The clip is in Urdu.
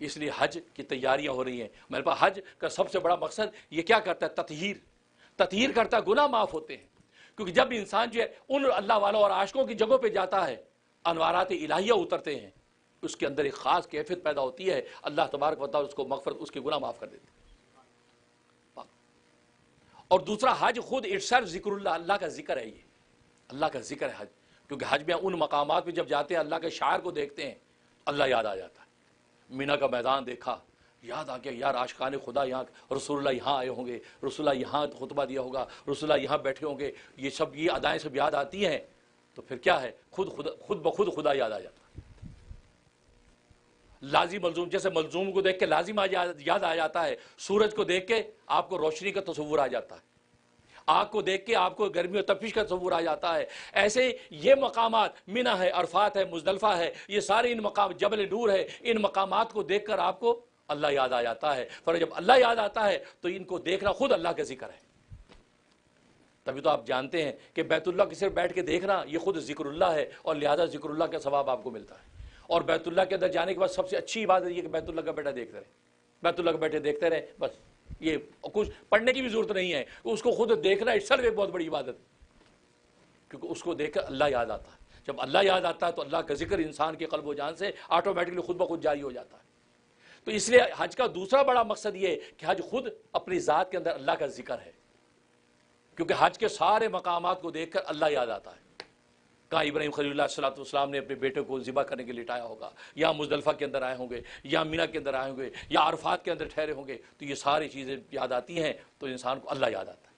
اس لیے حج کی تیاریاں ہو رہی ہیں. میرے پاس حج کا سب سے بڑا مقصد یہ کیا کرتا ہے؟ تطہیر کرتا ہے، گناہ معاف ہوتے ہیں. کیونکہ جب انسان جو ہے ان اللہ والوں اور عاشقوں کی جگہوں پہ جاتا ہے، انوارات الہیہ اترتے ہیں، اس کے اندر ایک خاص کیفیت پیدا ہوتی ہے. اللہ تبارک و تعالیٰ اس کو مغفرت، اس کے گناہ معاف کر دیتے ہیں. اور دوسرا حج خود ارشاد ذکر اللہ کا ذکر ہے. یہ اللہ کا ذکر ہے حج. کیونکہ حج میں ان مقامات پہ جب جاتے ہیں اللہ کے شاعر کو دیکھتے ہیں اللہ یاد آ جاتا ہے. مینا کا میدان دیکھا، یاد آ گیا یار عاشقان خدا یہاں، رسول اللہ یہاں آئے ہوں گے، رسول اللہ یہاں خطبہ دیا ہوگا، رسول اللہ یہاں بیٹھے ہوں گے. یہ ادائیں سب یاد آتی ہیں تو پھر کیا ہے، خود بخود خدا یاد آ جاتا ہے. لازم ملزوم، جیسے ملزوم کو دیکھ کے لازم یاد آ جاتا ہے، سورج کو دیکھ کے آپ کو روشنی کا تصور آ جاتا ہے، آگ کو دیکھ کے آپ کو گرمی اور تپش کا تصور آ جاتا ہے. ایسے یہ مقامات منی ہے، عرفات ہے، مزدلفہ ہے، یہ سارے ان مقام، جبل نور ہے، ان مقامات کو دیکھ کر آپ کو اللہ یاد آ جاتا ہے. پر جب اللہ یاد آتا ہے تو ان کو دیکھنا خود اللہ کا ذکر ہے. تبھی تو آپ جانتے ہیں کہ بیت اللہ کی صرف بیٹھ کے دیکھنا یہ خود ذکر اللہ ہے، اور لہذا ذکر اللہ کا ثواب آپ کو ملتا ہے. اور بیت اللہ کے اندر جانے کے بعد سب سے اچھی بات یہ کہ بیت اللہ کا بیٹا دیکھتے رہے، بیت اللہ کا بیٹے دیکھتے رہے. بس یہ کچھ پڑھنے کی بھی ضرورت نہیں ہے، اس کو خود دیکھنا اس صرف ایک بہت بڑی عبادت ہے. کیونکہ اس کو دیکھ کر اللہ یاد آتا ہے. جب اللہ یاد آتا ہے تو اللہ کا ذکر انسان کے قلب و جان سے آٹومیٹکلی خود بخود جاری ہو جاتا ہے. تو اس لیے حج کا دوسرا بڑا مقصد یہ ہے کہ حج خود اپنی ذات کے اندر اللہ کا ذکر ہے. کیونکہ حج کے سارے مقامات کو دیکھ کر اللہ یاد آتا ہے. کہاں ابراہیم خلیل اللہ صلی اللہ علیہ وسلم نے اپنے بیٹے کو ذبح کرنے کے لیے لٹایا ہوگا، یا مزدلفہ کے اندر آئے ہوں گے، یا مینا کے اندر آئے ہوں گے، یا عرفات کے اندر ٹھہرے ہوں گے. تو یہ ساری چیزیں یاد آتی ہیں تو انسان کو اللہ یاد آتا ہے.